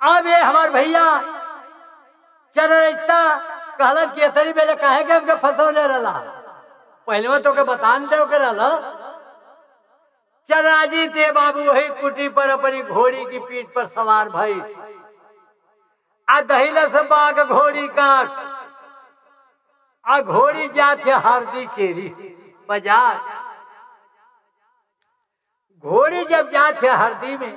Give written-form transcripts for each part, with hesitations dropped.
अब ये हमार भैया चरता कहल कि एतरी बेले काहे के हमके फंसौले रहा पहले तो के बतान दे के रहा चराजी ते बाबू वही कुटी पर अपनी घोड़ी की पीठ पर सवार भई आ दहिला से बाग घोड़ी काट आ घोड़ी जाते हरदी केरी बाजार। घोड़ी जब जाते हरदी में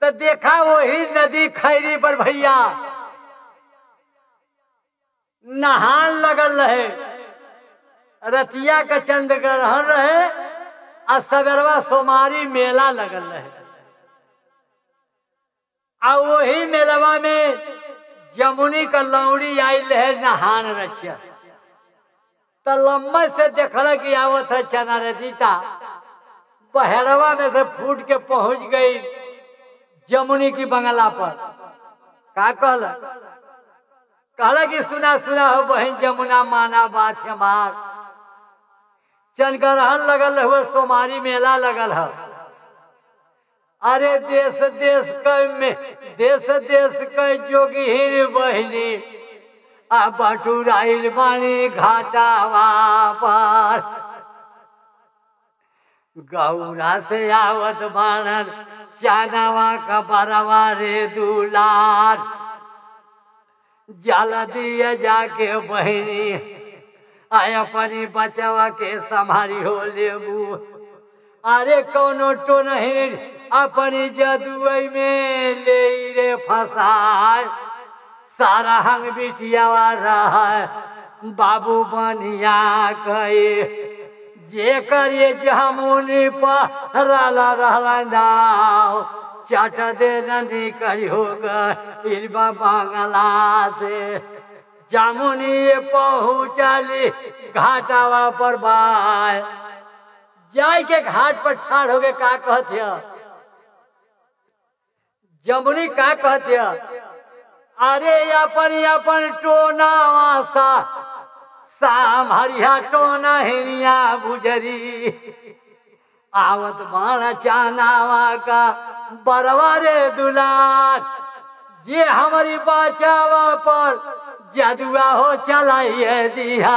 तो देखा वही नदी खैरी पर भैया नहान लगल रहे। रतिया का चंद्र ग्रहण रहे आ सगरवा सोमारी मेला लगल रहे। आ वही मेलवा में जमुनी का लौड़ी आई है नहान रचिया तो लम्बा से देखल कि आवत है चना रदीता बहरवा में से फूट के पहुंच गई जमुनी की बंगला पर। का कहला कि सुना सुना हो बहन जमुना माना बात हमार चनग्रहण लगल हुए सोमारी मेला लगल है। अरे देश देश के जोगिन बहनी आ बटुराइल बानी घाटावा पर गौरा से आवत बाणन चानावा का बरवा रे दुलार जल दिए जाके बहनी आय अपनी बचवा के संभारी हो लेबू। अरे कौनो तो नहीं अपनी जदुई में ले रे फसाए सारा हम बिटियावा रहा बाबू बनिया कहे जे करिए जमुनी पर रहला दाओ चट दे नदी करी होगा इल्बा बांगला से जमुनी पहुँचली घाटावा पर बाय जाय के घाट पर ठाड़ हो गए। का कहते जमुनी का कहते अरे अपन टोना साम हरिया टोना हिनिया बुजरी आवत बाण चानावा का बरवा रे दुलार जे हमारी बचावा पर जदुआ हो चलाइए दिया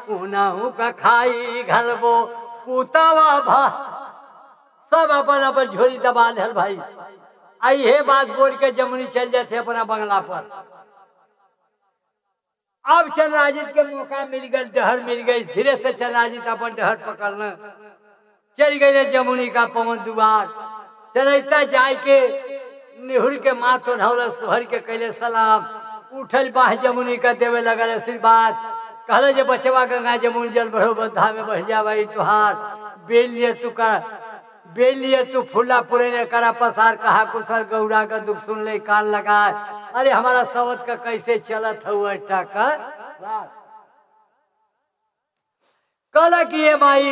उनहु का खाई घलबो पुतावा भा सब अपन अपन झोली दबा ले भाई। आई है बात बोल के जमुनी चल जाते अपना बंगला पर। अब चंद्राजित के मौका मिल गई डहर मिल गई धीरे से चंद्राजित अपन डहर पकड़ना चल गए जमुनी का पवन दुआर। चलता जाय के निहुर के माथो नहल सोहर के कैले सलाम उठल बाह जमुनी का देवे लगल आशीर्वाद कहले जे बचवा गंगा जमुनी जल बढ़ो बद्धा में बढ़ जावे तुहार बेल लिए तू फुला पुरे करा पसार कहा कुशल गौरा का दुख सुन ले कान लगा। अरे हमारा सवत का कैसे चलत हुआ टका कल की ये माई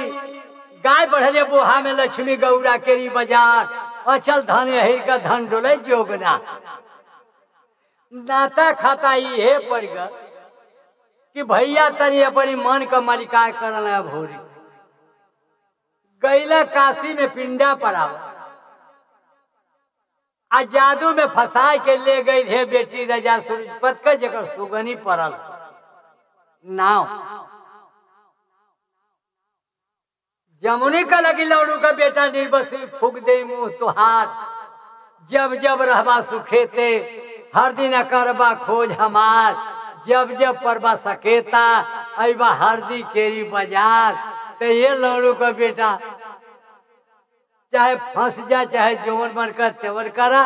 गाय बढ़ले बोहा में लक्ष्मी गौरा केरी बाजार अचल धन हिर का धन डोले जोगना नाता खाता ये पड़ गया कि भैया तनी अपनी मन का मलिका करना भोरी गैला काशी में पिंडा पड़ावा आ जादू में फंसा के ले गई है बेटी राजा सूरजपत का जगह सुगनी पड़ल नाव जमुनी का लगी लौड़ू का बेटा निर्बसी फूक दे मुंह तुहार जब जब रहबा सुखेते हर दिन करबा खोज हमार जब जब परबा सकेता अबा हरदी केरी बाजार। तो ये लौड़ू का बेटा चाहे फंस जा चाहे जोवन बनकर तेवर करा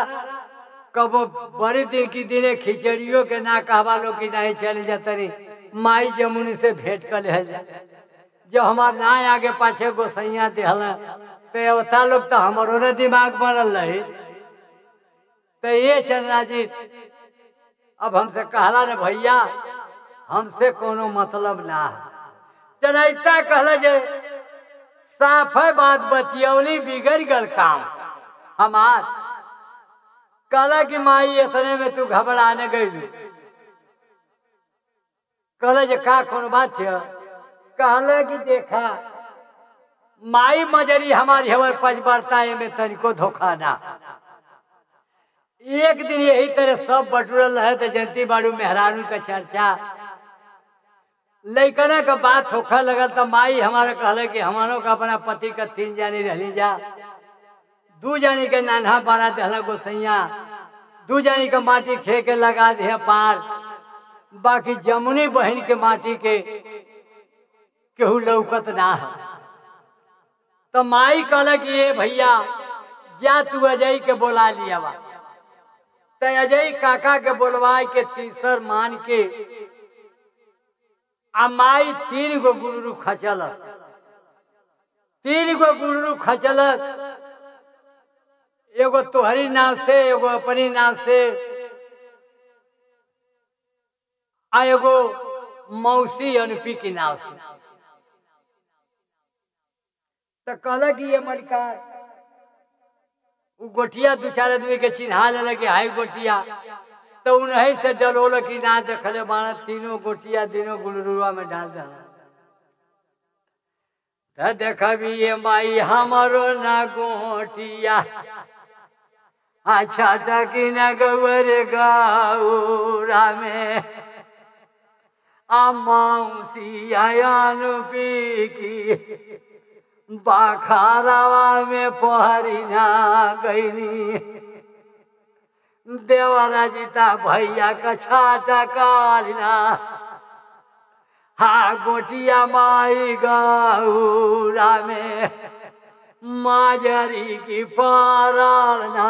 कबो बड़ी दिन की दिने खिचड़ियों के ना कहवा लो कि नहीं चले जाते रे माई जमुनी से भेंट कर ले जा जो हमार ना आगे पाछे गोसैया देहल तो लोग तो हमारो ने दिमाग बनल रही। तो ये चंद्राजित अब हमसे कहला ने भैया हमसे कोनो मतलब ना चलता कहला जे साफ बात बतियौली बिगड़ गल काम हमार कहला कि माई इतने में तू घबराने गई कहला जे का कौन बात है कहले कि देखा माई मजरी हमारी हवा पज बढ़ता है में तनिको धोखा ना एक दिन यही तरह सब बटुरल रहे तो जनती बाड़ू मेहरारू का चर्चा लैकना का बात होखा लगल तो माई हमारा कहले कि हमारो का अपना पति का 3 जानी रहली जा 2 जानी के नान्हा बना दहला गोसैया 2 जानी का माटी खे के लगा दे पार बाकी जमुनी बहन के माटी के केहू लौकत ना है। तो माई कहला कि ये भैया जा तू अजय के बोला लिया बा तो अजय काका के बोलवाए के तीसर मान के आ माई 3 गो गुलरू खचल 3 गो गुलरू खचल एगो तोहरी नाव से एगो अपनी नाव से आ एगो मौसी अनुपी की नाव से। तो कहला कि ये मलिकार वो गोटिया 2-4 आदमी के चिन्हा ले कि हाई गोटिया तो उन्हीं से डलोल की ना देखले बाण 3 गोटिया 3 गुलरुआ में डाल दे तो देखा भी ये माई हमारो ना गोटिया अच्छा टकी न गौर गौरा में मौसी अनुपी की बाखारावा में पहरी ना गईनी देवरा जीता भैया का छाटा कालिना हा गोटिया माई गौरा में माजरी की पारना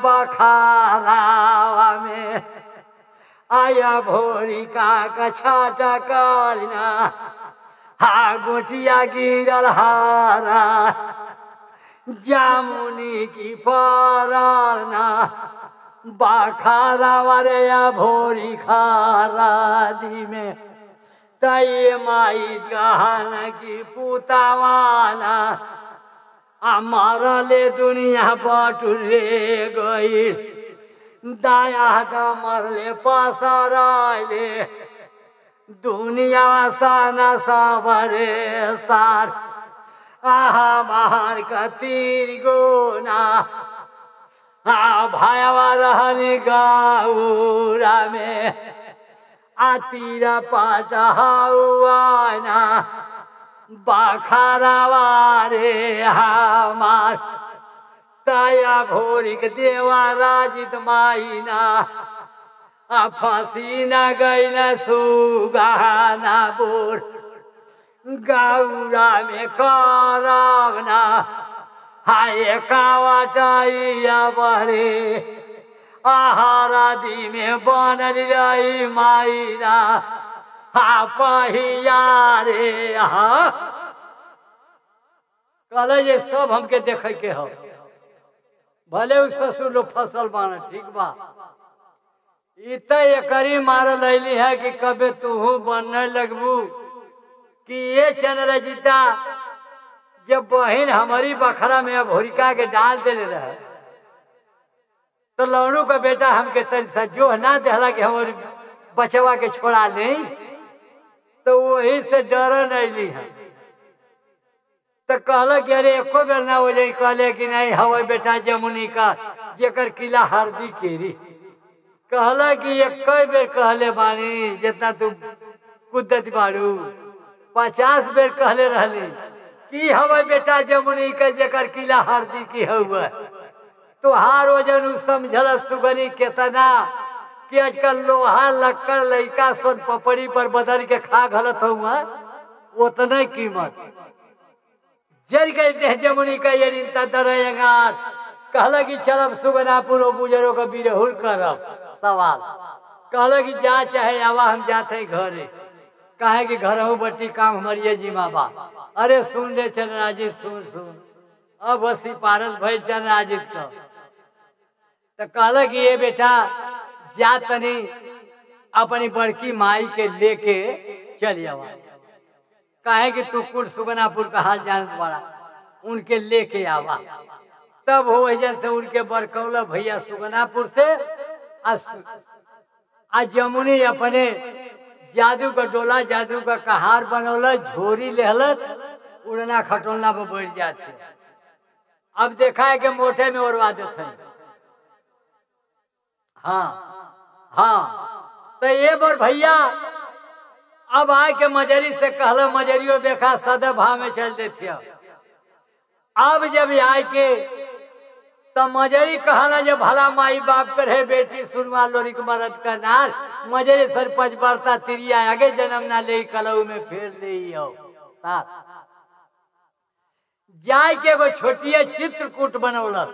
बखारावा में आया भोरी का छाटा कालिना हा गोटिया गिरल हारा जामुनी की पारना बाखारा वारे या भोरी खारा दी में तय माई गहन की पुतावाना हमारा ले दुनिया बटुरे गई दाया दमर ले पसराले दुनिया साना सावरे सार आहा बाहर का 3 गोना भायावा रहनी गौरा में आतीरा पाटा हुआना बाखारावा रे हमार ताया भोरिक देवा राजित माईना फांसी न गई न सुगाना बोर गौरा में करावना हाय कावाटाइया बरे आहारा दी में बनल रही माईना हा पहिया रे हा कहले ये सब हमके देखे के हो भले उ ससुर लोग फसल बाना ठीक बा इत एकरी मार लैली है कि कबे तू बनने लगबू कि ये चंद्र जीता जब बहन हमारी बखरा में अब होरिका के डाल दे रहे तो लौड़ू का बेटा हमके तरीसा जो ना दहला कि हमारी बचवा के छोड़ा ले तो वही से डर नहीं है तो कहला कि अरे एको बेर ना हो जाए कहले कि नहीं हवा बेटा जमुनी का जेकर किला हरदी केरी कहला कि एक बेर कहले बानी जितना तू कुदत बाड़ू 50 बेर कहले रहली कि हवा बेटा जमुनी का जेकर किला हरदी की हुआ तो हार वजन समझल सुगनी केतना कि आजकल लोहा लक्कड़ लइका सोन पपड़ी पर बदल के खा गलत हुआ उतना कीमत जर गई देह जमुनी का ये दरगार कहला कि चलब सुगनापुर बुजरों का बिरहुल करब सवाल कहला कि जा चाहे आवा हम जाते घरे काहे कि घर हो बट्टी काम हमारी जिम्मा बा अरे सुन ले चंद्राजित सुन सुन अब हसी पारस भाई चंद्राजित का तो कहला कि ये बेटा जा तनी अपनी बड़की माई के लेके चल आवा काहे कि तू कुल सुगनापुर का हाल जानत बड़ा उनके लेके आवा तब हो से उनके बरकौला भैया सुगनापुर से आ जमुनी अपने जादू का डोला जादू का कहार बनौल झोरी लेहलत उड़ना खटोलना पर बैठ जाते अब देखा है कि मोटे में उड़वा देते हैं। हाँ हाँ, तो ये बोल भैया अब आए के मजरी से कहला, मजरियो देखा सदा भाव में चल देती। अब जब आए के तब मजरी कहला जब भला माई बाप कर है बेटी सुनवा लोरी के मरद का नार, मजरी सरपंच बरता तिरिया आगे जन्म ना ले कलऊ में फेर ले जाए के एगो छोटिया चित्रकूट बनौलस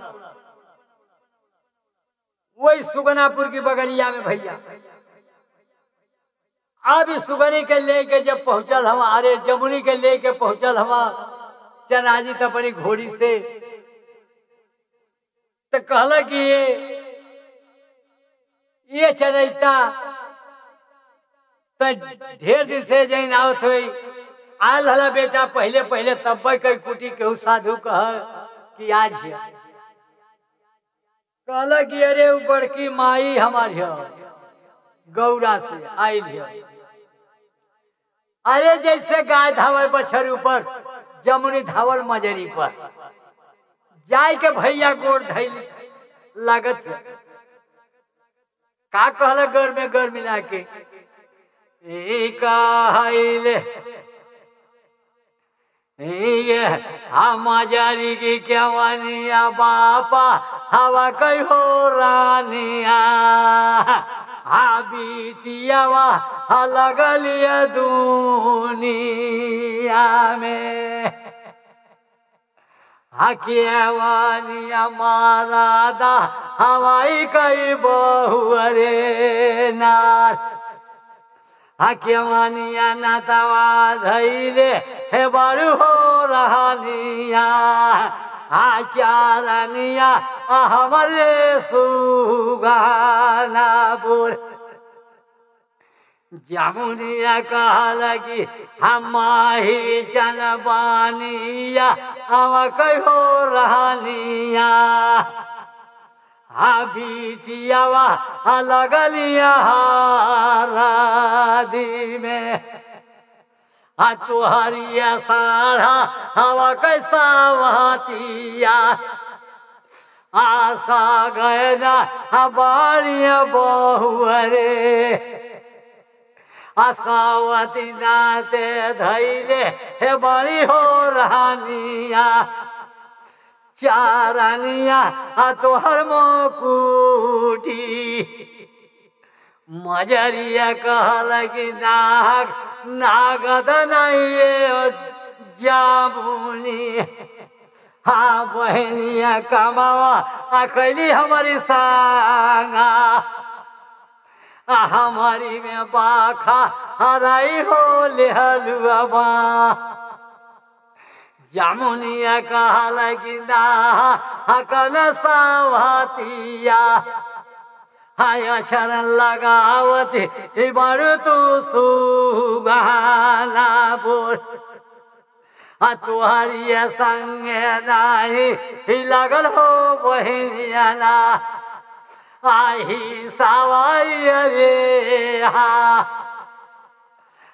वही सुगनापुर की बगलिया में भैया। अब इस सुगनी के लेके जब पहुंचल हम, अरे जमुनी के लेके पहुंचल हम चनाजी तो अपनी घोड़ी से, तो कहला कि ये चरैता तो ढेर दिन से जैन आवत हुई आल हला बेटा पहले पहले तब कई कुटी केहू साधु कह कि आज है। कहला कि अरे वो बड़की माई हमारी गौरा से आई है। अरे जैसे गाय धावे बछर ऊपर जमुनी धावल मजरी पर जाय के भैया गोड़ धैल लागत है। का कहला गौर में गौर मिला के मजारी की क्या वानिया बापा हवा कई हो रानिया बीटियावा लगलिया दुनिया में हकियावानिया मारादा हवाई कई बहुअरे नार हकियावानिया नातावा धैले हे बड़ू हो रहानिया आचारनिया हमारे सुगानापुर जमुनिया कहला कि हम ही जनबानिया हम कहो रहनिया बीटियावा लगलिया राधी में तुहरिया साढ़ा हवा कैसा वहातिया आशा गए ना बाड़िया बहुअरे आशावती नाते धैले हे बड़ी हो रहानिया चारानिया तोहर मोकुटी मजरिया कहला कि नाग नागद नहीं जामुनी हाँ बहनिया कमावा अकली हमारी सांगा हमारी में बाखा हराई हो ले हलुआ जामुनिया कहला कि ना हकन सावतिया हाय चरण लगावती बड़ू तू सुगाना बोल तुहरिया संगे नाही लगल हो बहनिया ना आही सावाई रे हा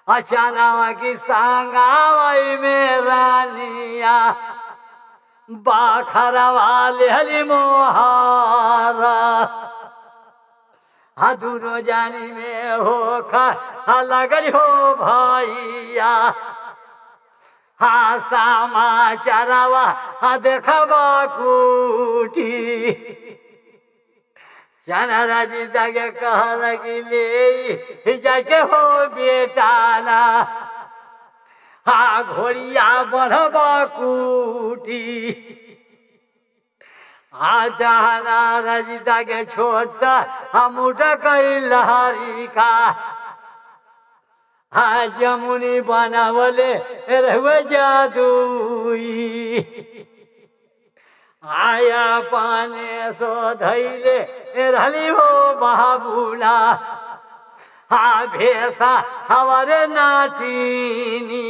अचानक की सांगावाई में रानिया बाखरा वाले हली मोहारा दोनों जानी में हो खा लगल हो भैया हाँ समाचारवा देखबा कुटी चनराजी जाके कहला कि ले जाके हो बेटाना हाँ घोड़िया बढ़बा कुटी जाना रजिता के छोटा हम उठा कई लहरी का हाँ जमुनी बनावले रहुए जादुई आया पाने सो धैले रली हो बाबूला हाँ भेसा हमारे नाटीनी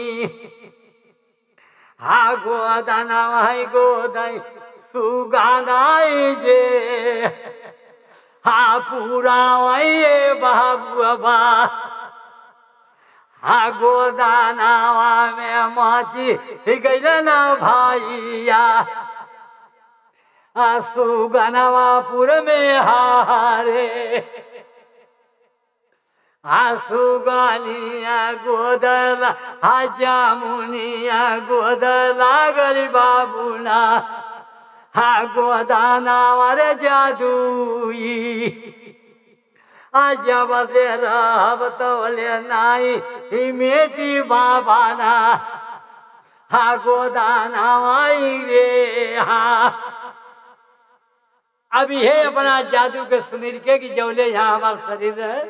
हाँ गोदाना वही गोदाई सुगानाई जे हाँ पूरा वही बाबू बा हाँ गोदानावा में माची गैल ना भाईया सुगनवापुर में हारे सुगनिया गोदला जामुनिया गोदला गरी बाबुना गोदाना वारे जादुई जब दे रहब तोले नाई मेटी बाबाना गोदाना आई रे अब ये अपना जादू के सुमिर के कि जौले यहाँ हमारा शरीर है।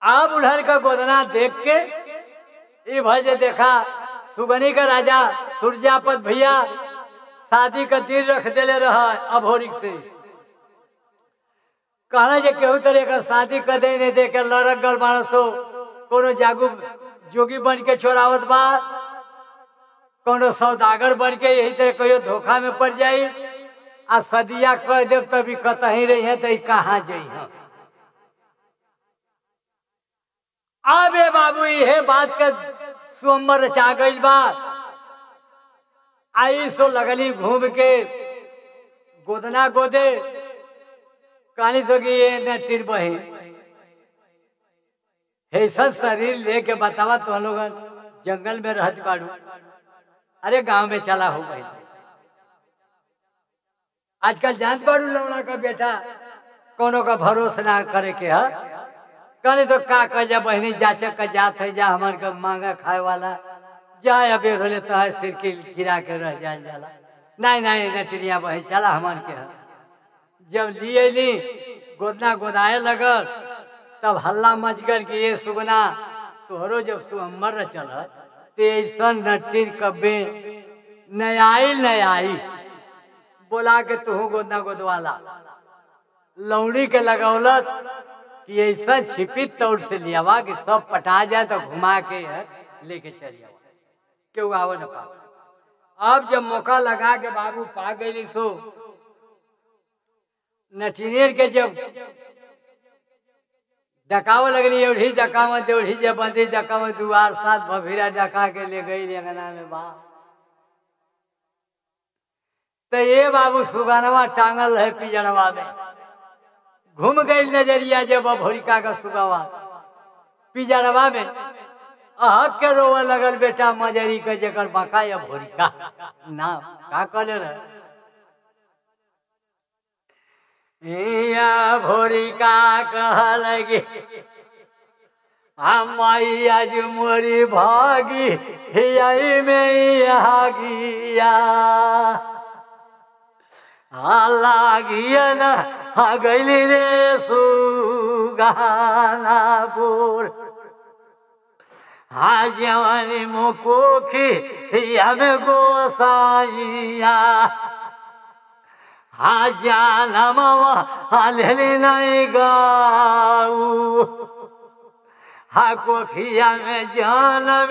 अब उधर का गोदना देख के ये भजे देखा सुगनी का राजा सुरजापत भैया शादी का दिन रख देले रहा अभोरिक से कहना जे केहू तरह का शादी कर दे नहीं देकर लड़क गल मानसो कोनो जागू जोगी बन के छोड़ावत बा कोनो सौदागर बन के यही तरह कहियो धोखा में पड़ जाई आ सदिया कह देव तभी कतही रही है तो कहाँ जाइ है। अबे बाबू ये बात के स्वयंवर रचा गई बा आई सो लगली घूम के गोदना गोदे कहानी तो कि ये न तिर बहे ऐसा शरीर लेके बतावा तो लोग जंगल में रहत बाड़ू अरे गांव में चला हो गई। आजकल जानत बाड़ू लौड़ा का बेटा कोनो का भरोसा ना करे के है कहने तो का कह जा बहनी जाचक का जात है जा हमार का मांगा खाए वाला जाए अबे होले तो है सिर के गिरा के रह जाए जाला नहीं नहीं नटरिया बहे चला हमार के है। जब लिए ली गोदना गोदाए लगल तब हल्ला मच गल कि ये सुगना तोहरो जब सुअम्बर चल तो ऐसा नटीर कब्बे नयाई बोला के तू गोदना गोदवाला लौड़ी के लगौलत कि ऐसा छिपी तौर से लियावा कि सब पटा जाए तो घुमा के लेके चलिए क्यों आओ न पाओ। अब जब मौका लगा के बाबू पा गई सो नटीनेर के जब डकाव लगली एवढ़ी डकाव देवढ़ी जब बंदी डकाव दुआर साथ भभीरा डका के ले गई अंगना में बा तो ये बाबू सुगनवा टांगल है पिजड़वा में घूम गई नजरिया जब भोरिका का सुगवा पिजड़वा में अहक के रोवे लगल बेटा मजरी के जकर बाका या भोरिका ना का कहले रहे या भोरिका कह लगे माई आज मोरी भागी यही में आगिया लागिया ना गैली रे सुगानापुर जवानी मुकोखी हमें गोसाइया जानमवा लेली नहीं गाऊ कोखिया में जानम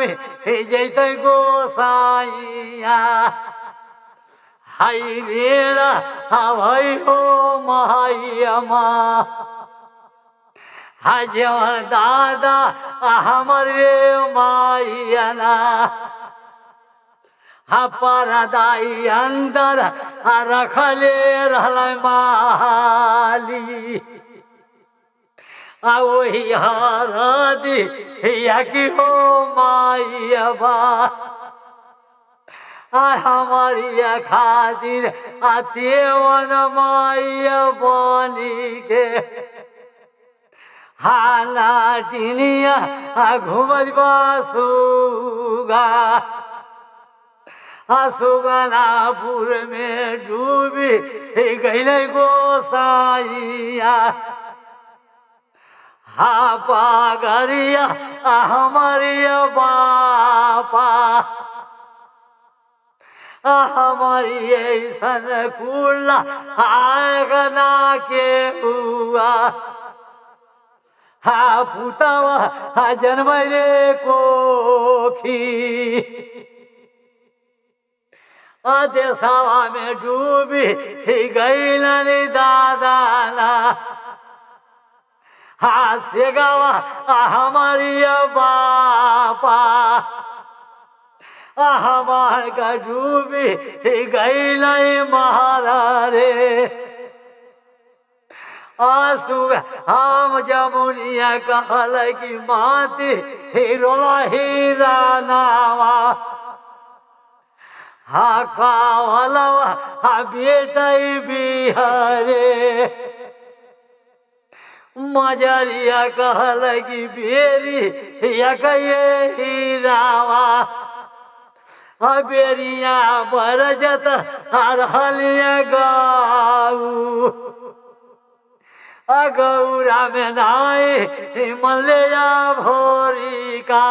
जैत गोसाइया हाई रेड़ा हई हो माइया जवन दादा हमारे माइया परदाई अंदर रखले रहल माली वही हरदी कि हो माइया हमारी खातिर तेवन माइया बनी के हाला टिनिया घूमत बासुगा सुगनापुर में डूबी गैल गोसाइया पागरिया हमारी बापा हमारी ऐसन कुला आगना के हुआ पुतवा जन्म रे कोखी देशवा में डूबी गई दादाला से गवा हमारी बापा हमार का डूबी गईल महारा रे आंसू हम जमुनिया कहल की माती हिरोवा हीरा नावा हा कावलवा हा बेटा बिहारे मजरिया कहल की बेरी या कहे हीरावा बेरिया बरजत हरहलिया गाऊ गौरा में नाई मलया भोरी का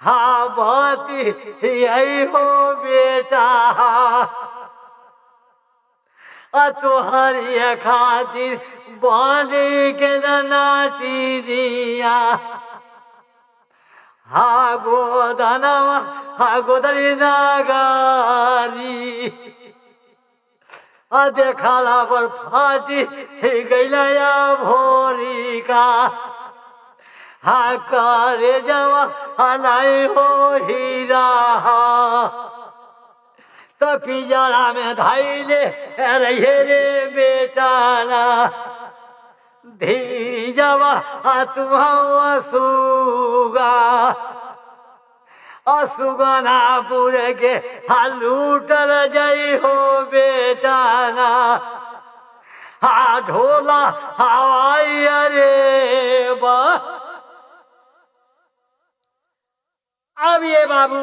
हाँ बाती यही हो बेटा तुहरी खातिर बानी के नाटी दिया हा गोदनवा हा गोदली नागारी देखला पर फाटी गैलया भोरी का हा करे जवा हलाई हो हीरा तो पिजड़ा में धैले रहे रे बेटा ना धीरी जवा तुम असुगा असुगनापुर के लूटल जई हो बेटा ना हा ढोला हवाई अरे बा अब ये बाबू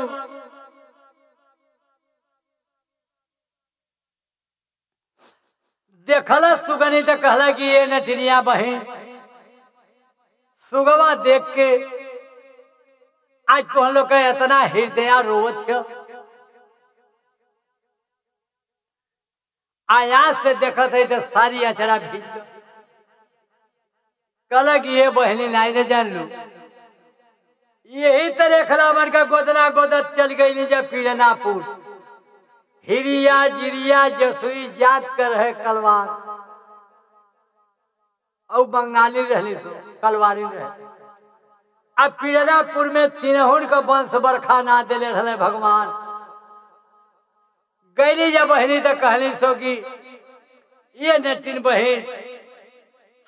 देखल सुगनी तो कहला कि ये नटनिया बहन सुगवा देख के आज तो हम लोग का इतना हृदय रोवत आयास से देखत है तो सारी अचरा भीज कहला कि ये बहनी नहीं ने जान लू यही तरह खलावन का गोदना गोदत चल गई जब पीड़नापुर हिरिया जिरिया जसुई जात कर है कलवार और बंगाली रहली सो कलवारी रहे अब पीड़नापुर में तीनहुन का वंश बरखा ना दिले रहे भगवान गैली जब बहनी तो कहली सो कि ये नटिन बहन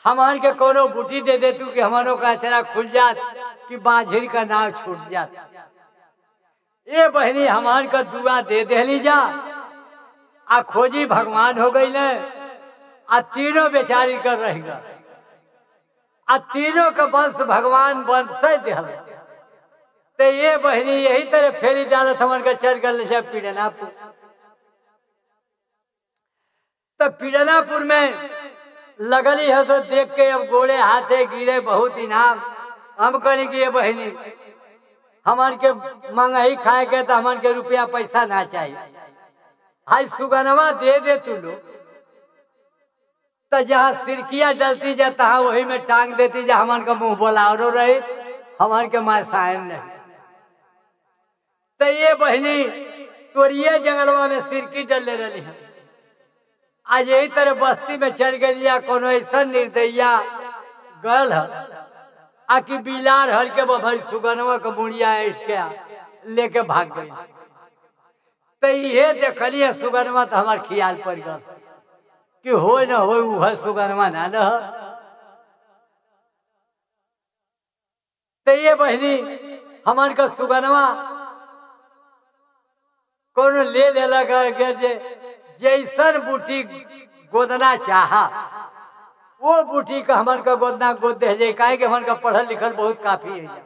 हमान के कोनो बूटी दे दे तू कि हमारो का चेहरा खुल जात कि बाझिर का नाव छूट जात ये बहनी हमान का दुआ दे देली जा आ खोजी भगवान हो गई ने आ तीनों बेचारी कर रहेगा आ तीनों का वंश भगवान वंश दे तो ये बहनी यही तरह फेरी डालत हमन का चल गल से पीड़नापुर तो पीड़नापुर में लगली है तो देख के अब गोड़े हाथे गिरे बहुत इनाम हम करी कि ये बहनी हमन के मंगही खाए के तो हमन के रुपया पैसा ना चाहिए हाय सुगनवा दे दे तू लोग तो जहाँ सिरकिया डलती जा तहाँ वही में टांग देती जा हमन का मुंह बोलावरो रही हमन के मासायन नहीं तो ये बहनी तोरिए जंगलवा में सिरकी डले रही है आज यही तरह बस्ती में चल गई या कोनो ऐसा निर्दया गल है आकि बिलार हर के भरी सुगनवा का बुढ़िया इसके लेके भाग गई तो ये देखलिए सुगनवा तो हमार ख्याल पड़ गल कि हो न हो वह सुगनवा ना न तो ये बहनी हमार का सुगनवा कोनो ले लेला करके जैसन बूटी गोदना चाहा वो बूटी का हमन का गोदना गोद दे जाए काहे कि हमन का पढ़ल लिखल बहुत काफी है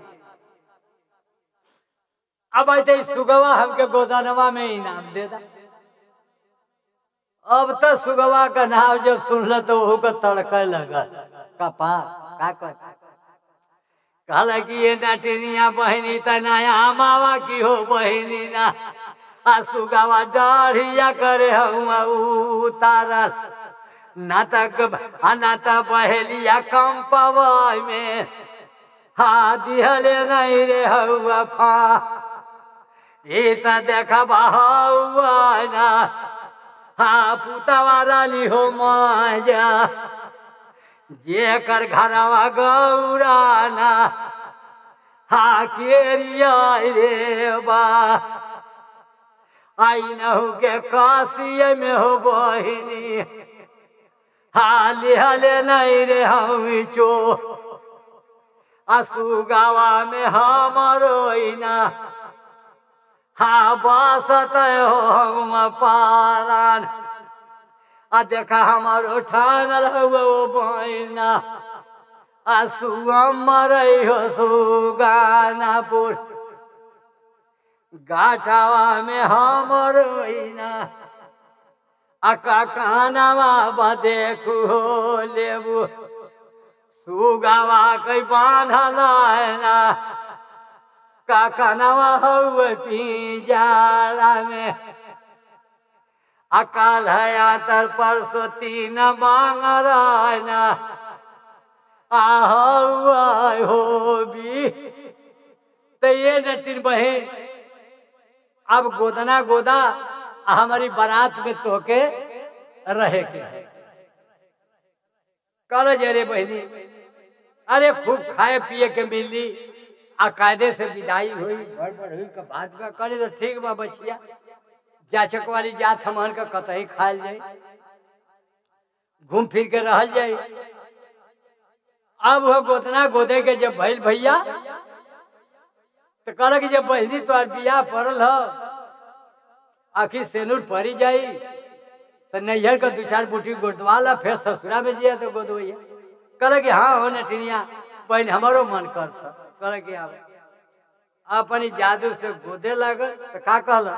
अब आते सुगवा हमके गोदानवा में इनाम दे दा अब तो सुगवा का नाम जब सुनल तो वो को तड़के लगा कपार का कहला कि ये नटनिया बहनी त नया मावा की हो बहनी ना आ सुगवा डढ़िया करे उतारल नाटक अनाथ बहेलिया कम पवाई में हा दिहले नहीं रे हुआ फा ये तो देखा बहुआ ना हा पुतवा रानी हो माजा जे कर घरवा गौराना हाँ केरिया रे बा आई नहु के काशी में हो बहिनी हाले हाले नहीं रे हम चो असु गावा में हमारो इना हाँ बासत हो हम पारान आ देखा हमारो ठानल हो बहिना असु अमर हो सुगानापुर गाठावा में हमारो इना अका कानावा बदेखु हो लेबू सुगावा कई बांधल ना का कानावा हो पिंजरा में अकाल है तर परसों तीन मांग रहना हो भी तो ये न तीन बहन अब गोदना गोदा हमारी बारात में तोके रहे के कल जरे बहनी अरे खूब खाए पिए के मिली आ कायदे से विदाई हुई बड़ हुई का बात का करे तो ठीक बा बचिया जाचक वाली जात हमन का कतई खायल जाए घूम फिर के रहल जाए। अब वह गोदना गोदे के जब भैल भैया तो कहला कि जब बहनी तो बियाह पड़ल हो आखिर सेनूर पड़ी जाई तो नैहर का दो चार बूटी गोदवाला फिर ससुरा में जिया तो गोदवैया कहला कि हाँ हो नटिनिया बहन हमारो मन कर था कहला कि अपनी जादू से गोदे लागल तो का कहला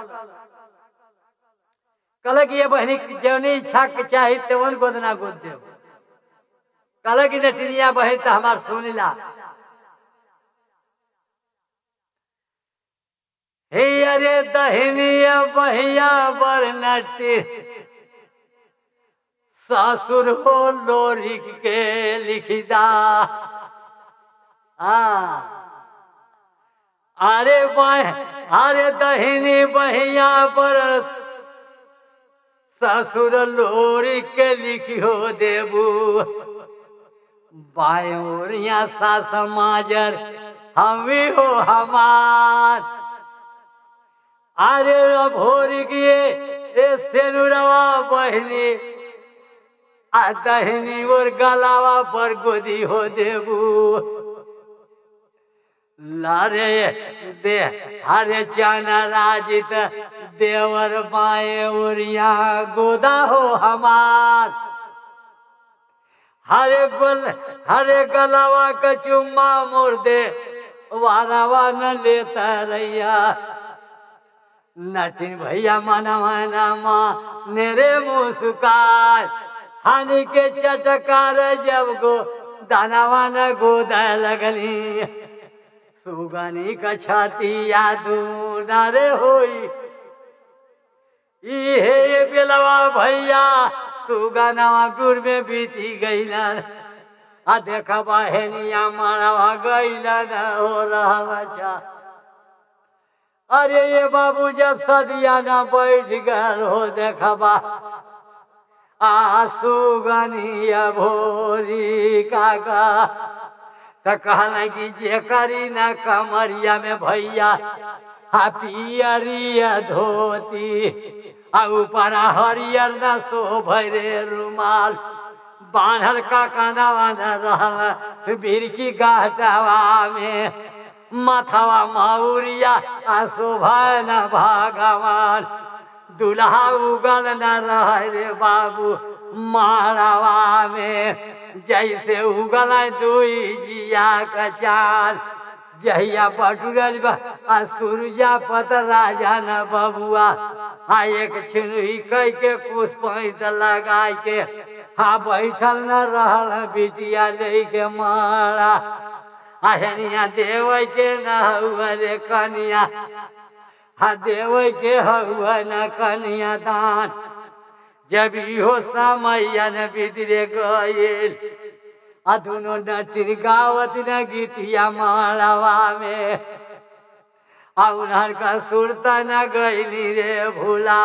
कहला कि ये बहनी जौनी इच्छा के चाही तेवन गोदना गोद दे कहला कि नटिनिया बहन तो हमार सुनिला हे अरे दहनिया बहिया बर नटी ससुर हो लोरिक के लिखिदा अरे अरे दहनी बहिया बर ससुर लोरिक के लिखी हो देबू बायोरिया सा समाजर हमी हो हमार अरे भोरी किए सेनुरवा बहनी आ दहनी और गलावा पर गोदी हो देबू लारे दे हरे चाना राजित देवर बाए उरिया गोदा हो हमार हरे गलावा का चुम्मा मोर दे वारावा न लेता रैया नटिन भैया मना मना माँ नेरे मुस्कान हानि के चटकार जब गो दानावा न गोदा लगली सुगनी का छाती यादू नारे होई ये बेलवा भैया सुगनावा दूर में बीती गई आ देखा बहनिया मारवा गई न हो रहा अरे ये बाबू जब सदिया न बैठ गल हो देखबा सुगनिया भोरी काका तो कहला कि जे करी न कमरिया में भैया पियरिया धोती आ ऊपर हरियर न शोभरे रुमाल बांधल का कनावा न रहल बिरकी गाटवा में माथावा मौरिया आ शोभा न भगवान दुल्हा उगल न रह रे बाबू मारावा में जैसे उगल दुई जिया का चांद जहिया बटुरल आ सूरजा पत राजा न बबुआ हाँ एक छिनुई कह के कुछ पैत लगा के हाँ बैठल न रहल बिटिया ले के मारा आहनिया देव के न हुआ रे कनिया हाँ देव के हुआ न कनिया दान जब इहो समय न बिदरे गईल आ दोनों नटिन गावत न गीतिया मालवा में आ उन्हर का सुरता न गईली रे भूला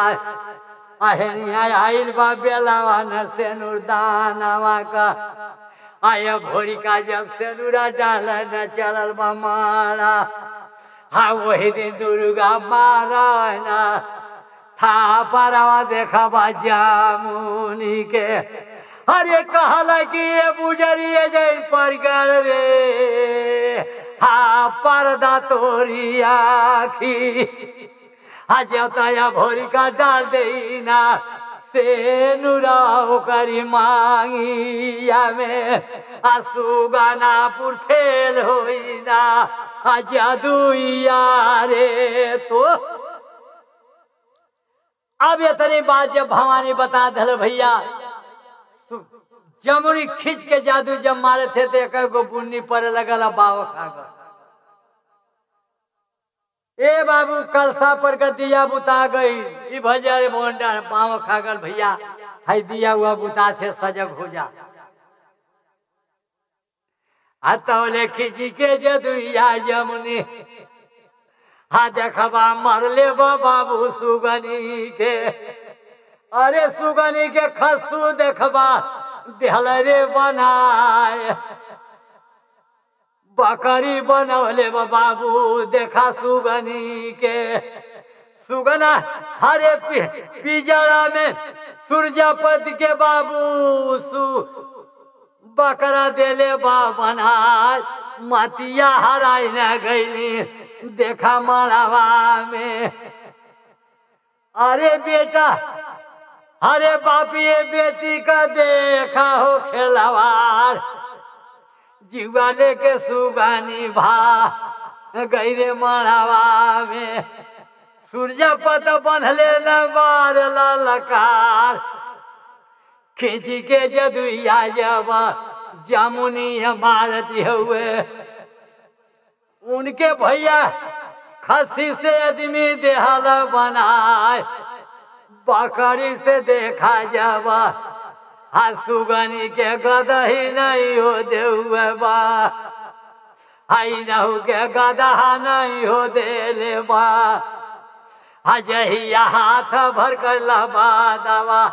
आहनिया आइल बा बेलावा न सेनुर दानवा का आया भोरी का जब से नूरा डाल न चलल मारा हाँ वही दिन दुर्गा मारा ना था परवा देखा जामुनी के अरे कहला कि ये बुजरिए जैन पर गल रे हाँ पर्दा तोरी आखी जतया भोरी का डाल देना से नुराओ करी मांगिया में सुगानापुर फेल होइना जादुइया रे तो अब ये तरी बात जब भवानी बता दल भैया जमुनी खींच के जादू जब मारे थे तो एक गो बुन्नी पर लगल बाव खा गए ए बाबू कलसा पर का दिया बुता गई भजर मोंडा पाँव खागल भैया है दिया हुआ बुता थे सजग हो जा तौले खिची के जदुया जमुनी हाँ देखबा मरले बाबू सुगनी के अरे सुगनी के खसू देखबा दिहल रे बनाए बकरी बनौले बाबू देखा सुगनी के सुगना हरे पिजड़ा में सूर्यपति के बाबू बकरा देले बना मतिया हराई न गईली देखा मड़ावा में अरे बेटा अरे बापिए बेटी का देखा हो खेलवार जीवा लेके सुगानी भा गईरे मड़ावा में सूर्यपत बनले न बार ललकार खींची के जदुइया जब जामुनी मारती हुए उनके भैया खसी से आदमी देहल बनाए बकरी से देखा जब सुगनी के गदही नहीं हो दे बा आई नहु के गदहा नहीं हो दे बा जहिया हाथ भर कर लबा दवा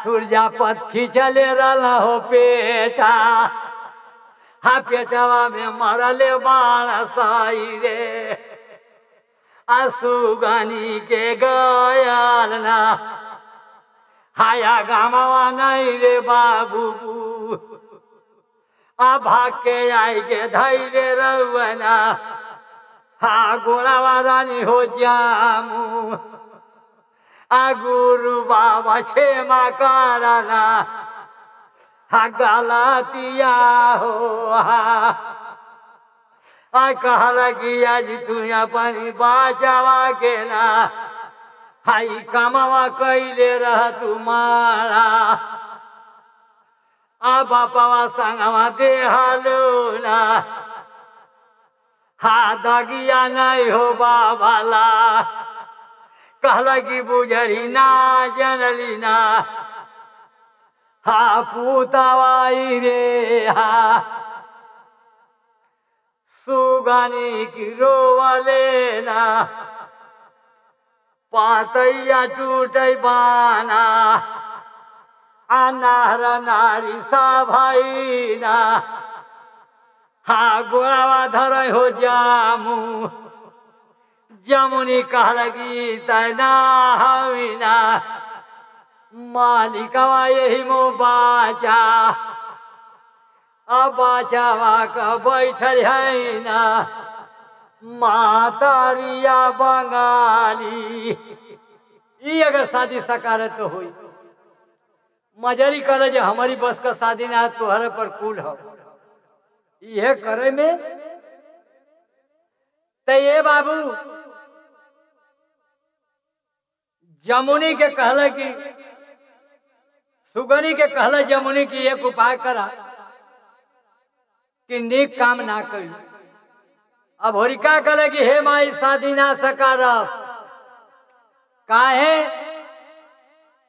सूर्यपत खींचले रल हो पेटा हाँ पेटवा में मरले बाण साई रे सुगनी के गयल ना हाया गामवा नहीं रे बाबू भाग के आई के धैर्य रउना हाँ गोड़ावा रानी हो जामू गुरु बाबा क्षेमा कराना हाँ गलतिया हो कहला कि आज तू अपनी बाचावा के ना हाई कमावा कैले रह तुम्हारा बापावा संगवा देहलो ना हाँ दगिया नहीं हो बाबाला कहला कि बुझरी ना जनली ना हाँ पूतावाई रे हाँ सुगनी की रोवले ना पातैया टूटे बाना अनार नारी सा भाई ना हाँ गोड़ावा धर हो जामू जमुनी कहलगी तना हवीना मालिकवा यही मो बाचा अब बाचावा का बैठल है ना मातारिया बंगाली ये अगर शादी सकार तो हुई मजरी करे जो हमारी बस का शादी ना तोहरे पर कुल हो ये करे में ते ये बाबू जमुनी के कहला कि सुगनी के कहला जमुनी की एक उपाय करा कि नेक काम ना कर अब होरिका कहले कि हे माई शादी ना सकार काहे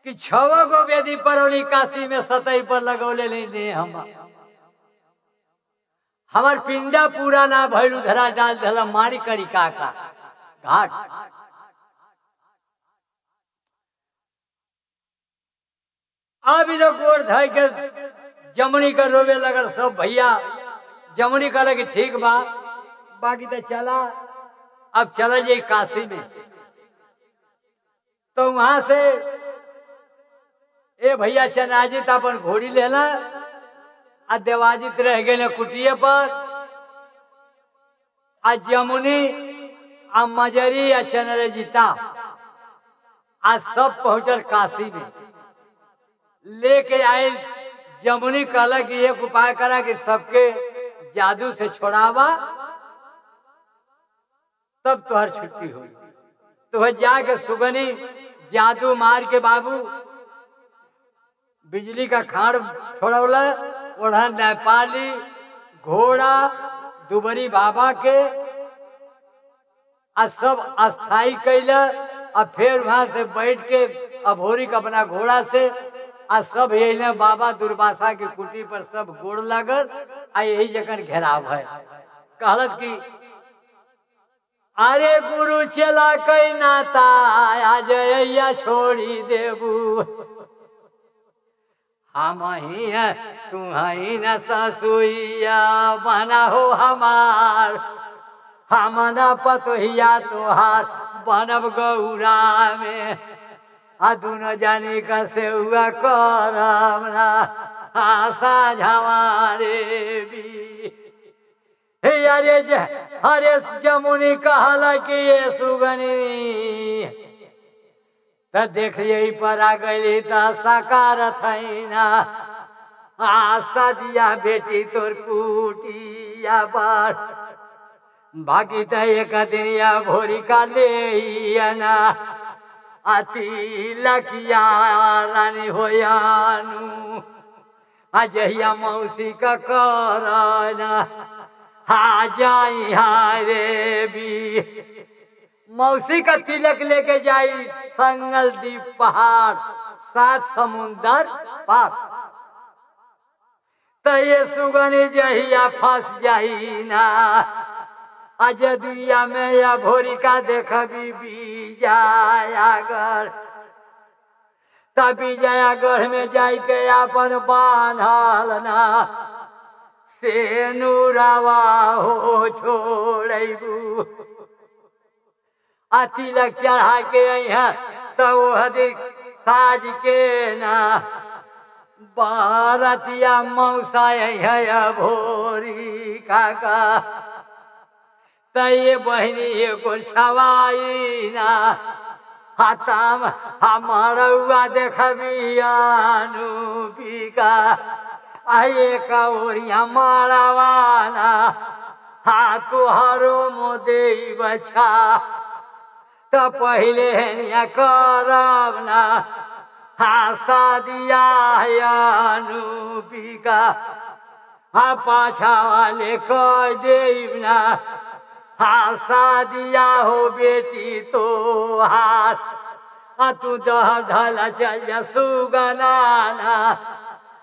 कि 6 गो वेदी पर काशी में सतई पर लगौले नहीं हमार पिंडा पूरा ना भैलू धरा डाल धला मारी करी का घाट अब लोग गोड़ धई के जमुनी का रोवे लगल सब भैया। जमुनी कहला कि ठीक बा, बाकी तो चला, अब चला जाए काशी में। तो वहां से ए भैया चनाजित अपन घोड़ी लेना आ देवाजित रह गए कुटिया पर। आ जमुनी आ मजरी आ चनरजिता आज सब पहुंचल काशी में। लेके आए जमुनी कहला कि एक उपाय करा कि सबके जादू से छोड़ावा, तब तुहर छुट्टी हुई। तो वह जाके सुगनी जादू मार के बाबू बिजली का खाड़ छोड़ौला, ओढ़न नेपाली घोड़ा दुबरी बाबा के आ सब अस्थाई कैला। और फिर वहां से बैठ के अभोरी का अपना घोड़ा से आ सब यही बाबा दुर्वासा की कुटी पर सब गोड़ लगल। आ यही जगह घेराव है। कहलत कि अरे गुरु चला कई नाता आज छोड़ी देबू, हम ही है तू ही न ससुइया बना हो हमार, हम न पतोहिया तोहार बनब गौरा में। आ दोनों जानी का सेवा करम ना आशा झवारे भी। अरे जमुनी कहला कि ये सुगनी त देख यही पर आ गई त साकार थैना, आशा दिया बेटी तोर कुटिया पर। बाकी त एक दिन या भोरी का ले ना अति लकिया रानी होयानु। अजहिया मौसी का करना हा जाई हारे भी। मौसी का तिलक लेके जाई संगल दीप पहाड़ 7 समुंदर पार। तो ये सुगनी जहिया फंस जाई ना अजदिया में या भोरी का देख भी जायागढ़। तभी जयागढ़ में जाई के अपन बांधल ना से नूरावा हो छोड़बू। आ तिलक चढ़ा के यहाँ तो हदिक साज के ना बारतिया मौसा यहाँ भोरी काका। तो ये बहनी एगो छवाई ना हाथाम हमारा देखबी आनु बिका। आए कौरिया मारावाना हा तुहारो मोदे बचा। तो पहले करब ना हा शादिया आनु बिका। हा पाछा वाले कह देब ना हा शादिया हो बेटी तो हार। आ तू दह धल चल जा सुगनाना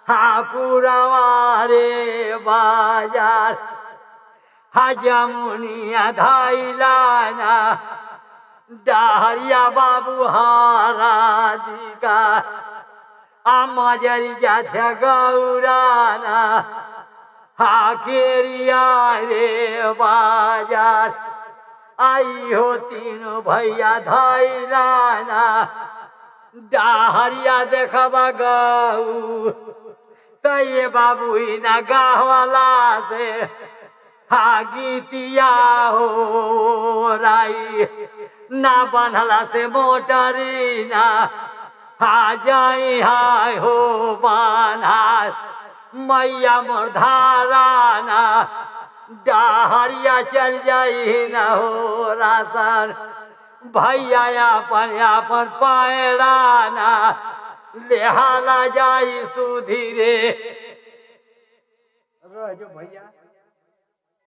हा पुरवारे बाजार। हा जमुनिया धाइलाना डहरिया बाबू हारा दिका। आ मजरी जाथे गौराना हा केरिया रे बाजार। आई हो तीनों भैया धाइलाना डहरिया देखबा गऊ। तो ये बाबू ही ना गाहवाला से हा गीतिया हो राई ना बनला से मोटरी ना हा जाई हाय हो बाना। मैया मोरधारा ना डहरिया चल जाई ना हो रासन। भैया अपन अपन पायरा ना लेहाला जाई सुधीरे। रह जो भैया।